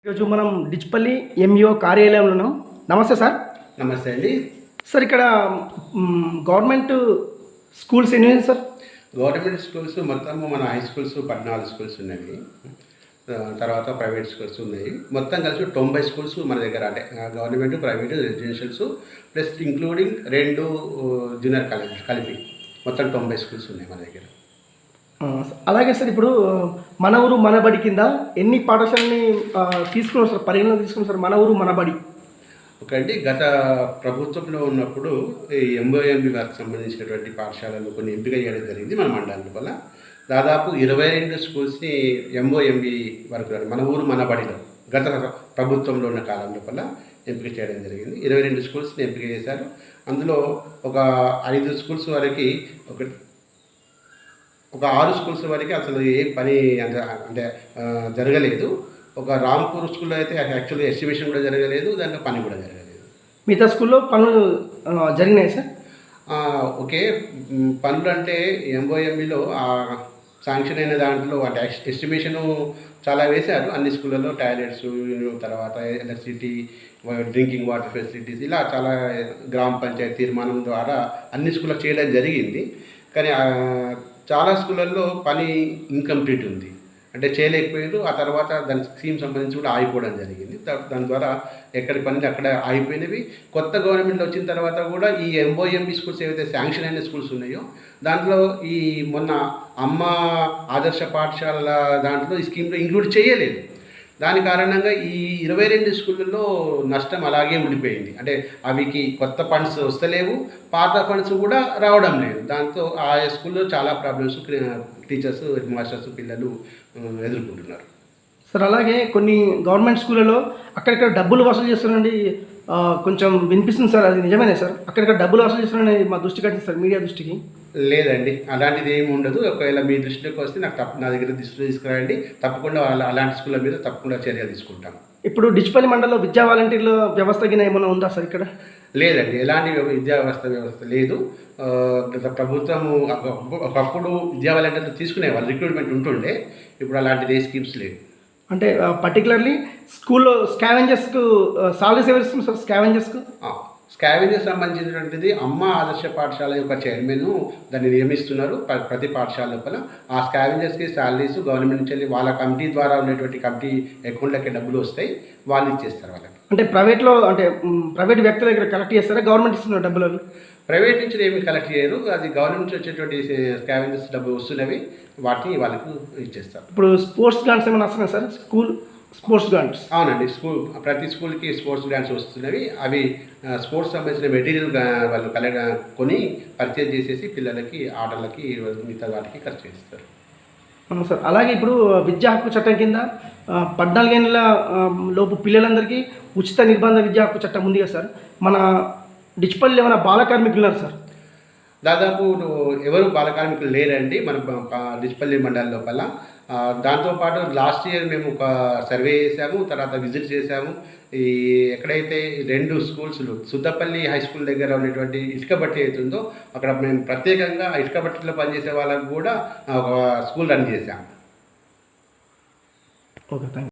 ఈరోజు మనం డిచ్పల్లి ఎంఈఓ కార్యాలయంలో ఉన్నాం. నమస్తే సార్. నమస్తే అండి. సార్ ఇక్కడ గవర్నమెంట్ స్కూల్స్ ఎన్ని ఉన్నాయి సార్? గవర్నమెంట్ స్కూల్స్ మొత్తము మన హై స్కూల్స్ 14 స్కూల్స్ ఉన్నాయి. తర్వాత ప్రైవేట్ స్కూల్స్ ఉన్నాయి. మొత్తం కలిసి 90 స్కూల్స్ మన దగ్గర, అంటే government, private, residentials plus including 2 junior colleges కలిపి మొత్తం 90 స్కూల్స్ ఉన్నాయి మన దగ్గర. అలాగే సార్, ఇప్పుడు మన ఊరు మనబడి కింద ఎన్ని పాఠశాలని తీసుకున్నారు సార్, పరిగణలోకి తీసుకున్నారు సార్ మన ఊరు మనబడి? ఒకటి గత ప్రభుత్వంలో ఉన్నప్పుడు ఈ ఎంఓఎంబి వారికి సంబంధించినటువంటి పాఠశాలలు కొన్ని ఎంపిక చేయడం జరిగింది మన మండలం వల్ల. దాదాపు 22 స్కూల్స్ని ఎంఓఎంబి వరకు మన ఊరు మనబడిలో గత ప్రభుత్వంలో ఉన్న కాలం లోపల ఎంపిక చేయడం జరిగింది. 22 స్కూల్స్ని ఎంపిక చేశారు. అందులో ఒక 5 స్కూల్స్ వరకు, ఒక 6 స్కూల్స్ వరకు అసలు ఏ పని అంటే జరగలేదు. ఒక రాంపూర్ స్కూల్లో అయితే యాక్చువల్గా ఎస్టిమేషన్ కూడా జరగలేదు, దాంట్లో పని కూడా జరగలేదు. మిగతా స్కూల్లో పనులు జరిగినాయి సార్? ఓకే, పనులు అంటే ఎంఓఎంఈలో శాంక్షన్ అయిన దాంట్లో అంటే ఎస్టిమేషను చాలా వేశారు. అన్ని స్కూళ్ళలో టాయిలెట్స్, తర్వాత ఎలక్ట్రిసిటీ, డ్రింకింగ్ వాటర్ ఫెసిలిటీస్, ఇలా చాలా గ్రామ పంచాయతీ తీర్మానం ద్వారా అన్ని స్కూళ్ళకి చేయడం జరిగింది. కానీ చాలా స్కూళ్ళల్లో పని ఇన్కంప్లీట్ ఉంది, అంటే చేయలేకపోయారు. ఆ తర్వాత దాని స్కీమ్ సంబంధించి కూడా ఆగిపోవడం జరిగింది. దాని ద్వారా ఎక్కడి పనులు అక్కడ ఆగిపోయినవి. కొత్త గవర్నమెంట్ వచ్చిన తర్వాత కూడా ఈ ఎంఓఎంబి స్కూల్స్ ఏవైతే శాంక్షన్ అయిన స్కూల్స్ ఉన్నాయో దాంట్లో ఈ మొన్న అమ్మ ఆదర్శ పాఠశాల దాంట్లో ఈ స్కీమ్లో ఇంక్లూడ్ చేయలేదు. దాని కారణంగా ఈ 22 స్కూళ్ళల్లో నష్టం అలాగే ఉండిపోయింది. అంటే అవికి కొత్త ఫండ్స్ వస్తలేవు, పాత ఫండ్స్ కూడా రావడం లేదు. దాంతో ఆ స్కూల్లో చాలా ప్రాబ్లమ్స్ టీచర్స్, హెడ్ మాస్టర్స్, పిల్లలు ఎదుర్కొంటున్నారు సార్. అలాగే కొన్ని గవర్నమెంట్ స్కూళ్ళలో అక్కడిక్కడ డబ్బులు వసూలు చేస్తున్నారండి, కొంచెం వినిపిస్తుంది సార్, అది నిజమేనా సార్? అక్కడిక్కడ డబ్బులు వసూలు చేస్తున్నారని మా దృష్టికి వచ్చింది సార్, మీడియా దృష్టికి. లేదండి, అలాంటిది ఏమి ఉండదు. ఒకవేళ మీ దృష్టిలోకి వస్తే నా దగ్గర దృష్టిలో తీసుకురండి. తప్పకుండా అలాంటి స్కూళ్ళ మీద తప్పకుండా చర్యలు తీసుకుంటాం. ఇప్పుడు డిచ్పల్లి మండలంలో విద్యా వాలంటీర్ల వ్యవస్థ గిన ఏమైనా ఉందా సార్ ఇక్కడ? లేదండి, ఎలాంటి విద్యా వ్యవస్థ లేదు. గత ప్రభుత్వము ఒకప్పుడు విద్యా వాలంటీర్లు తీసుకునేవాళ్ళు, రిక్రూట్మెంట్ ఉంటుండే. ఇప్పుడు అలాంటిది ఏ స్కీమ్స్ లేవు. అంటే పర్టికులర్లీ స్కూల్లో స్కావెంజర్స్కు సాలరీస్ ఎవరు ఇస్తుంది సార్? స్కావెంజర్స్ సంబంధించినటువంటిది అమ్మ ఆదర్శ పాఠశాల యొక్క చైర్మన్ దాన్ని నియమిస్తున్నారు ప్రతి పాఠశాల లోపల. ఆ స్కావెంజర్స్కి శాలరీస్ గవర్నమెంట్ నుంచి వాళ్ళ కమిటీ ద్వారా ఉన్నటువంటి కమిటీ అకౌంట్లకి డబ్బులు వస్తాయి, వాళ్ళు ఇచ్చేస్తారు వాళ్ళకి. అంటే ప్రైవేట్లో, అంటే ప్రైవేట్ వ్యక్తుల దగ్గర కలెక్ట్ చేస్తారా, గవర్నమెంట్ ఇస్తున్న డబ్బులు అవి? ప్రైవేట్ నుంచి ఏమి కలెక్ట్ చేయరు, అది గవర్నమెంట్ నుంచి వచ్చేటువంటి స్కావెంజర్స్ డబ్బులు వస్తున్నవి, వాటిని వాళ్ళకు ఇచ్చేస్తారు. ఇప్పుడు స్పోర్ట్స్ గ్రాంట్స్ ఏమైనా వస్తున్నాయి సార్? School sports grants? అవునండి, ప్రతి స్కూల్కి స్పోర్ట్స్ గ్రాంట్స్ వస్తున్నవి. అవి స్పోర్ట్స్ సంబంధించిన మెటీరియల్ వాళ్ళు కొని పర్చేజ్ చేసేసి పిల్లలకి ఆటలకి మిగతా వాటికి ఖర్చు చేస్తారు. సార్, అలాగే ఇప్పుడు విద్యా హక్కు చట్టం కింద 14 ఏళ్ళ లోపు పిల్లలందరికీ ఉచిత నిర్బంధ విద్యా హక్కు చట్టం ఉంది కదా సార్. మన డిచ్పల్లి ఏమైనా బాల కార్మికులు ఉన్నారు సార్? దాదాపు ఎవరు బాల కార్మికులు లేరండి మన డిచ్పల్లి మండలం లోపల. దాంతోపాటు లాస్ట్ ఇయర్ మేము ఒక సర్వే చేసాము, తర్వాత విజిట్ చేసాము. ఈ ఎక్కడైతే 2 స్కూల్స్, సుద్దపల్లి హై స్కూల్ దగ్గర ఉన్నటువంటి ఇటుక బట్టి అవుతుందో అక్కడ మేము ప్రత్యేకంగా ఇటుక బట్టిలో పనిచేసే వాళ్ళకు కూడా ఒక స్కూల్ రన్ చేసాము. Okay, thank you.